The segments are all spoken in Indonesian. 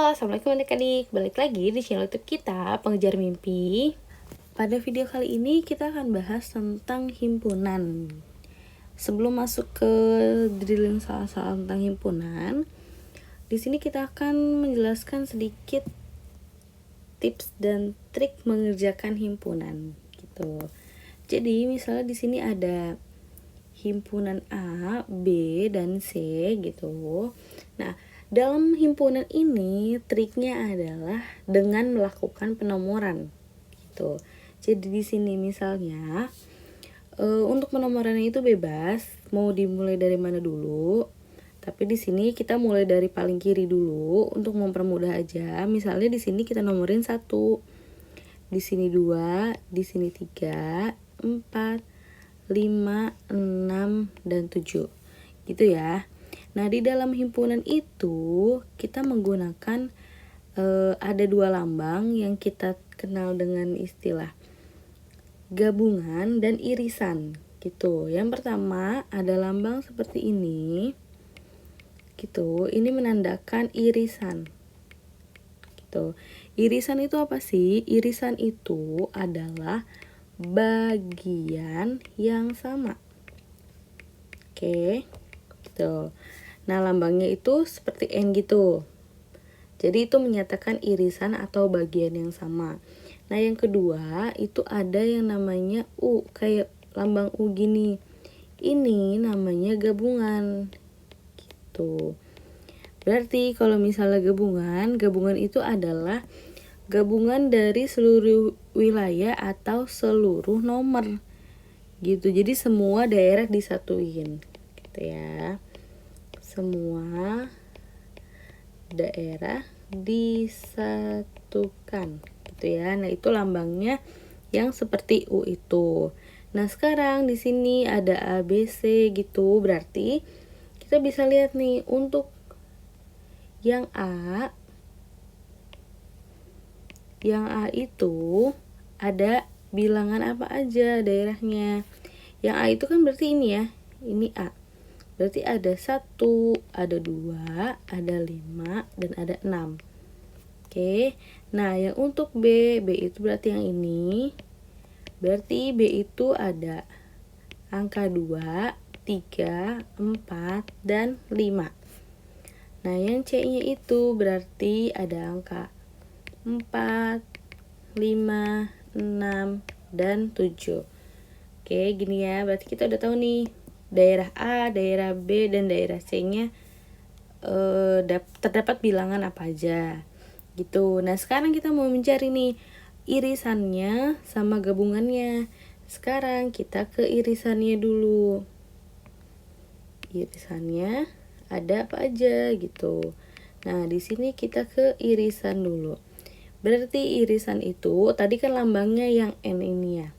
Halo, assalamualaikum adik-adik. Balik lagi di channel YouTube kita, Pengejar Mimpi. Pada video kali ini kita akan bahas tentang himpunan. Sebelum masuk ke drilling soal-soal tentang himpunan, di sini kita akan menjelaskan sedikit tips dan trik mengerjakan himpunan gitu. Jadi misalnya di sini ada himpunan A, B, dan C gitu. Nah, dalam himpunan ini triknya adalah dengan melakukan penomoran gitu. Jadi di sini misalnya untuk penomorannya itu bebas, mau dimulai dari mana dulu. Tapi di sini kita mulai dari paling kiri dulu untuk mempermudah aja. Misalnya di sini kita nomorin 1, di sini 2, di sini 3, 4, 5, 6, dan 7 gitu ya. Nah, di dalam himpunan itu kita menggunakan ada 2 lambang yang kita kenal dengan istilah gabungan dan irisan gitu. Yang pertama ada lambang seperti ini gitu. Ini menandakan irisan gitu. Irisan itu apa sih? Irisan itu adalah bagian yang sama. Oke, gitu. Nah, lambangnya itu seperti N gitu. Jadi itu menyatakan irisan atau bagian yang sama. Nah, yang kedua itu ada yang namanya U, kayak lambang U gini. Ini namanya gabungan. Gitu. Berarti kalau misalnya gabungan itu adalah gabungan dari seluruh wilayah atau seluruh nomor. Gitu. Jadi semua daerah disatuin. Gitu ya. Semua daerah disatukan gitu ya. Nah, itu lambangnya yang seperti U itu. Nah, sekarang di sini ada A, B, C gitu. Berarti kita bisa lihat nih untuk yang A itu ada bilangan apa aja daerahnya. Yang A itu kan berarti ini ya. Ini A. Berarti ada 1, ada 2, ada 5, dan ada 6. Oke. Nah, yang untuk B itu berarti yang ini. Berarti B itu ada angka 2, 3, 4, dan 5. Nah, yang C-nya itu berarti ada angka 4, 5, 6, dan 7. Oke, gini ya. Berarti kita udah tahu nih daerah A, daerah B, dan daerah C-nya terdapat bilangan apa aja gitu. Nah, sekarang kita mau mencari nih irisannya sama gabungannya. Sekarang kita ke irisannya dulu. Irisannya ada apa aja gitu. Nah, di sini kita ke irisan dulu. Berarti irisan itu tadi kan lambangnya yang N ini ya.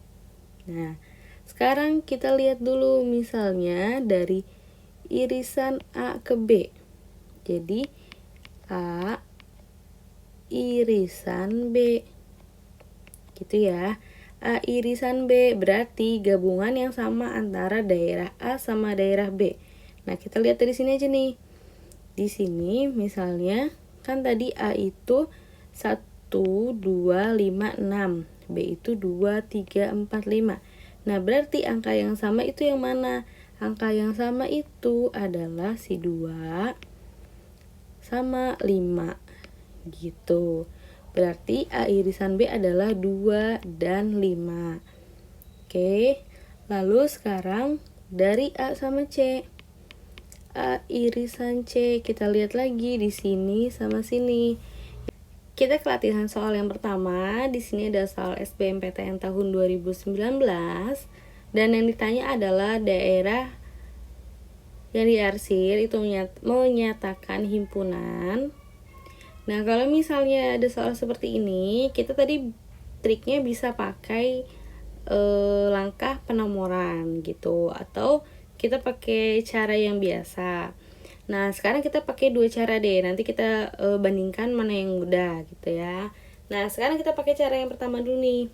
Nah, sekarang kita lihat dulu misalnya dari irisan A ke B. Jadi A irisan B. Gitu ya. A irisan B berarti gabungan yang sama antara daerah A sama daerah B. Nah, kita lihat dari sini aja nih. Di sini misalnya kan tadi A itu 1, 2, 5, 6. B itu 2, 3, 4, 5. Nah, berarti angka yang sama itu yang mana? Angka yang sama itu adalah si 2 sama 5 gitu. Berarti A irisan B adalah 2 dan 5. Oke. Lalu sekarang dari A sama C. A irisan C, kita lihat lagi di sini sama sini. Kita ke latihan soal yang pertama. Di sini ada soal SBMPTN tahun 2019 dan yang ditanya adalah daerah yang diarsir itu menyatakan himpunan. Nah, kalau misalnya ada soal seperti ini, kita tadi triknya bisa pakai langkah penomoran gitu, atau kita pakai cara yang biasa. Nah, sekarang kita pakai 2 cara deh. Nanti kita bandingkan mana yang mudah gitu ya. Nah, sekarang kita pakai cara yang pertama dulu nih.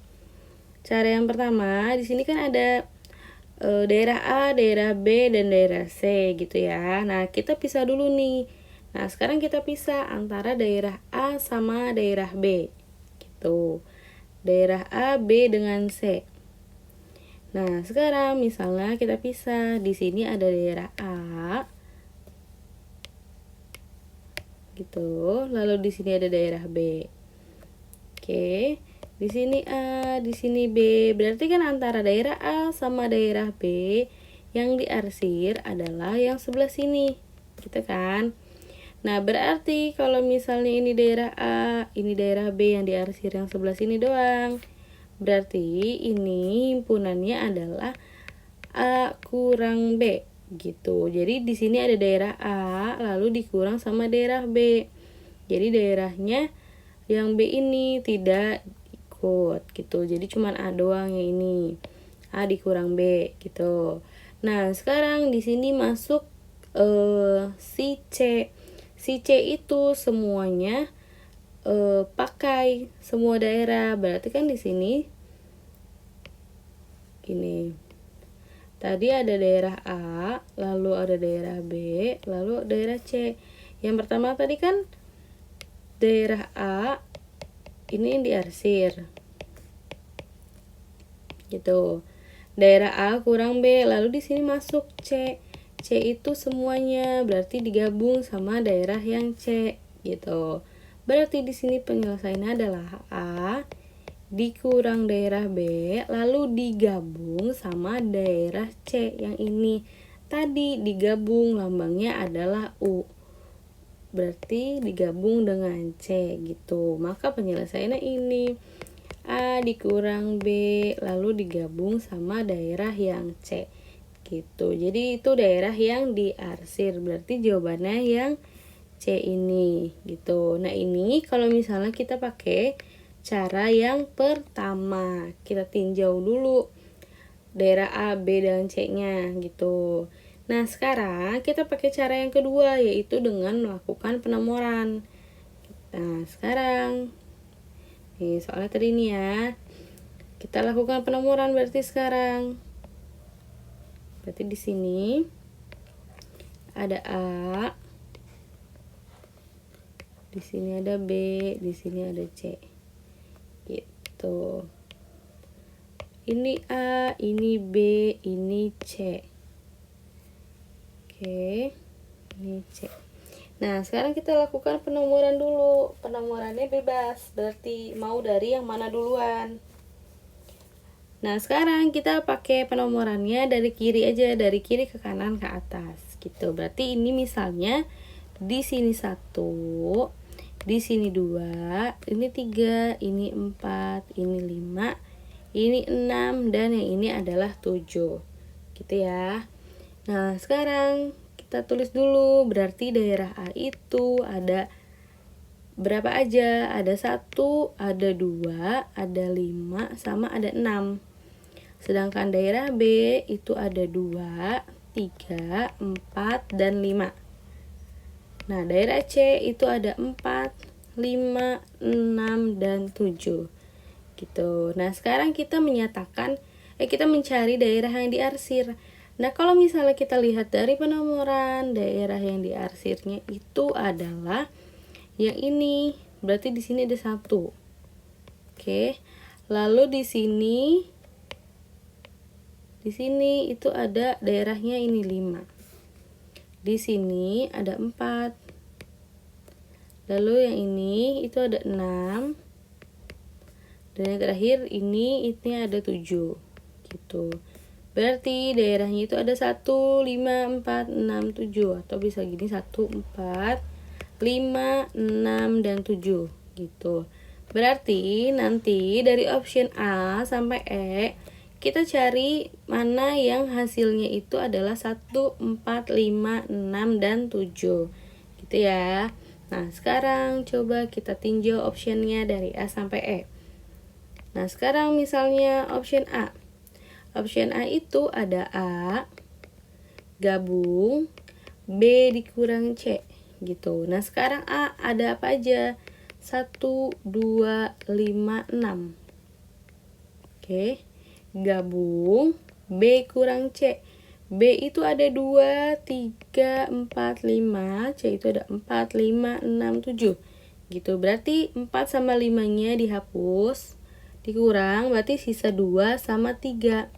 Cara yang pertama, di sini kan ada daerah A, daerah B, dan daerah C gitu ya. Nah, kita pisah dulu nih. Nah, sekarang kita pisah antara daerah A sama daerah B. Gitu. Daerah A, B dengan C. Nah, sekarang misalnya kita pisah. Di sini ada daerah A. Gitu. Lalu di sini ada daerah B. Oke. Di sini A, di sini B. Berarti kan antara daerah A sama daerah B yang diarsir adalah yang sebelah sini. Gitu kan? Nah, berarti kalau misalnya ini daerah A, ini daerah B yang diarsir yang sebelah sini doang. Berarti ini himpunannya adalah A kurang B gitu. Jadi di sini ada daerah A lalu dikurang sama daerah B. Jadi daerahnya yang B ini tidak ikut gitu. Jadi cuman A doang yang ini. A dikurang B gitu. Nah, sekarang di sini masuk si C. Si C itu semuanya pakai semua daerah. Berarti kan di sini gini. Tadi ada daerah A, lalu ada daerah B, lalu daerah C. Yang pertama tadi kan daerah A ini yang diarsir. Gitu. Daerah A kurang B, lalu di sini masuk C. C itu semuanya, berarti digabung sama daerah yang C gitu. Berarti di sini penyelesaiannya adalah A dikurang daerah B lalu digabung sama daerah C yang ini. Tadi digabung lambangnya adalah U. Berarti digabung dengan C gitu. Maka penyelesaiannya ini A dikurang B lalu digabung sama daerah yang C gitu. Jadi itu daerah yang diarsir. Berarti jawabannya yang C ini gitu. Nah, ini kalau misalnya kita pakai cara yang pertama, kita tinjau dulu daerah A, B, dan C-nya gitu. Nah, sekarang kita pakai cara yang kedua, yaitu dengan melakukan penomoran. Nah, sekarang nih soalnya tadi ini ya, kita lakukan penomoran berarti sekarang. Berarti di sini ada A, di sini ada B, di sini ada C. Gitu. Ini A, ini B, ini C. Oke. Ini C. Nah, sekarang kita lakukan penomoran dulu. Penomorannya bebas, berarti mau dari yang mana duluan. Nah, sekarang kita pakai penomorannya dari kiri aja, dari kiri ke kanan ke atas gitu. Berarti ini misalnya di sini 1, di sini 2, ini 3, ini 4, ini 5, ini 6, dan yang ini adalah 7 gitu ya. Nah, sekarang kita tulis dulu. Berarti daerah A itu ada berapa aja? Ada 1, ada 2, ada 5, sama ada 6. Sedangkan daerah B itu ada 2, 3, 4, dan 5. Nah, daerah C itu ada 4, 5, 6, dan 7 gitu. Nah, sekarang kita kita mencari daerah yang diarsir. Nah, kalau misalnya kita lihat dari penomoran, daerah yang diarsirnya itu adalah yang ini. Berarti di sini ada 1. Oke. Lalu di sini itu ada daerahnya ini 5. Di sini ada 4. Lalu yang ini itu ada 6. Dan yang terakhir ini ada 7 gitu. Berarti daerahnya itu ada 1, 5, 4, 6, 7. Atau bisa gini 1, 4, 5, 6, dan 7 gitu. Berarti nanti dari option A sampai E kita cari mana yang hasilnya itu adalah 1, 4, 5, 6, dan 7 gitu ya. Nah, sekarang coba kita tinjau optionnya dari A sampai E. Nah, sekarang misalnya option A. Option A itu ada A gabung B dikurang C gitu. Nah, sekarang A ada apa aja? 1, 2, 5, 6. Oke. Gabung B kurang C. B itu ada 2, 3, 4, 5. C itu ada 4, 5, 6, 7. Gitu, berarti 4 sama 5-nya dihapus. Dikurang, berarti sisa 2 sama 3.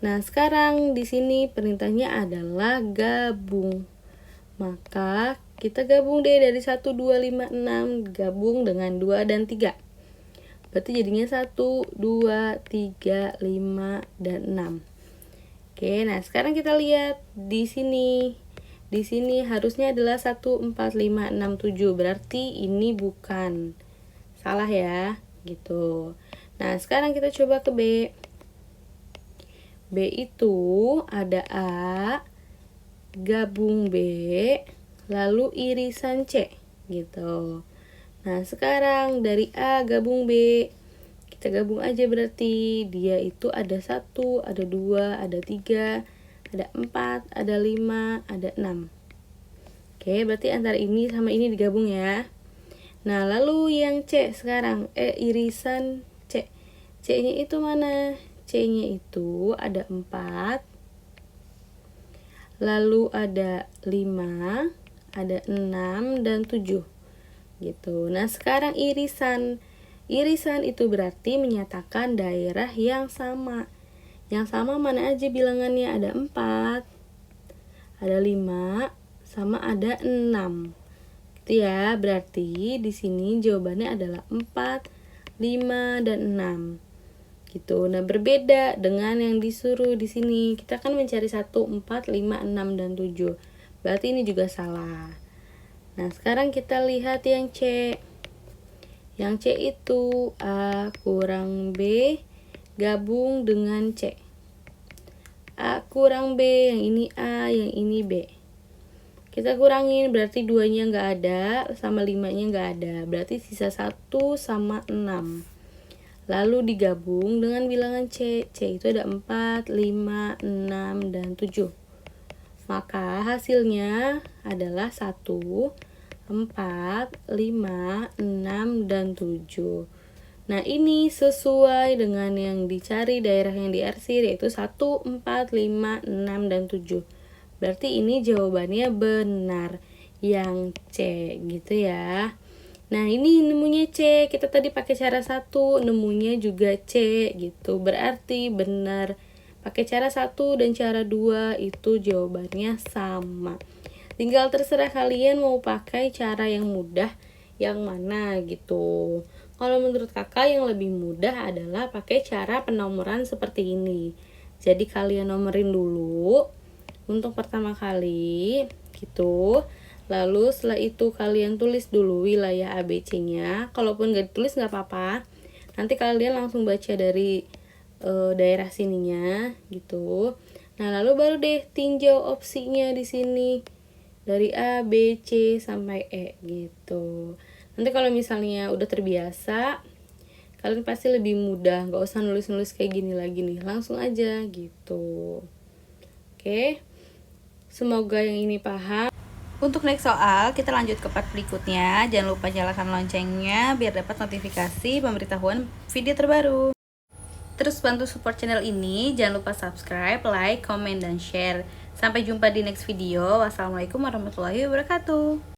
Nah, sekarang di sini perintahnya adalah gabung. Maka kita gabung deh dari 1, 2, 5, 6. Gabung dengan 2 dan 3. Berarti jadinya 1, 2, 3, 5, dan 6. Oke, nah sekarang kita lihat di sini. Di sini harusnya adalah 1, 4, 5, 6, 7. Berarti ini bukan. Salah ya, gitu. Nah, sekarang kita coba ke B. B itu ada A, gabung B, lalu irisan C, gitu. Nah, sekarang dari A gabung B. Kita gabung aja berarti dia itu ada 1, ada 2, ada 3, ada 4, ada 5, ada 6. Oke, berarti antara ini sama ini digabung ya. Nah, lalu yang C sekarang, irisan C. C-nya itu mana? C-nya itu ada 4, lalu ada 5, ada 6, dan 7. Gitu. Nah, sekarang irisan. Irisan itu berarti menyatakan daerah yang sama. Yang sama mana aja bilangannya? Ada 4, ada 5, sama ada 6. Gitu ya. Berarti di sini jawabannya adalah 4, 5, dan 6. Gitu. Nah, berbeda dengan yang disuruh di sini. Kita kan mencari 1, 4, 5, 6, dan 7. Berarti ini juga salah. Nah, sekarang kita lihat yang C. Yang C itu A kurang B gabung dengan C. A kurang B, yang ini A, yang ini B. Kita kurangin, berarti 2-nya nggak ada, sama 5-nya nggak ada. Berarti sisa 1 sama 6. Lalu digabung dengan bilangan C. C itu ada 4, 5, 6, dan 7. Maka hasilnya adalah 1, 4, 5, 6, dan 7. Nah, ini sesuai dengan yang dicari daerah yang diarsir, yaitu 1, 4, 5, 6, dan 7. Berarti ini jawabannya benar, yang C, gitu ya. Nah, ini nemunya C. Kita tadi pakai cara 1, nemunya juga C, gitu. Berarti benar. Pakai cara 1 dan cara 2 itu jawabannya sama. Tinggal terserah kalian mau pakai cara yang mudah yang mana gitu. Kalau menurut kakak yang lebih mudah adalah pakai cara penomoran seperti ini. Jadi kalian nomorin dulu untuk pertama kali gitu. Lalu setelah itu kalian tulis dulu wilayah ABC-nya. Kalaupun gak ditulis gak apa-apa. Nanti kalian langsung baca dari daerah sininya gitu. Nah, lalu baru deh tinjau opsinya di sini. Dari A, B, C, sampai E gitu. Nanti kalau misalnya udah terbiasa, kalian pasti lebih mudah. Gak usah nulis-nulis kayak gini lagi nih. Langsung aja gitu. Oke. Semoga yang ini paham. Untuk next soal, kita lanjut ke part berikutnya. Jangan lupa nyalakan loncengnya biar dapat notifikasi pemberitahuan video terbaru. Terus bantu support channel ini. Jangan lupa subscribe, like, comment, dan share. Sampai jumpa di next video. Wassalamualaikum warahmatullahi wabarakatuh.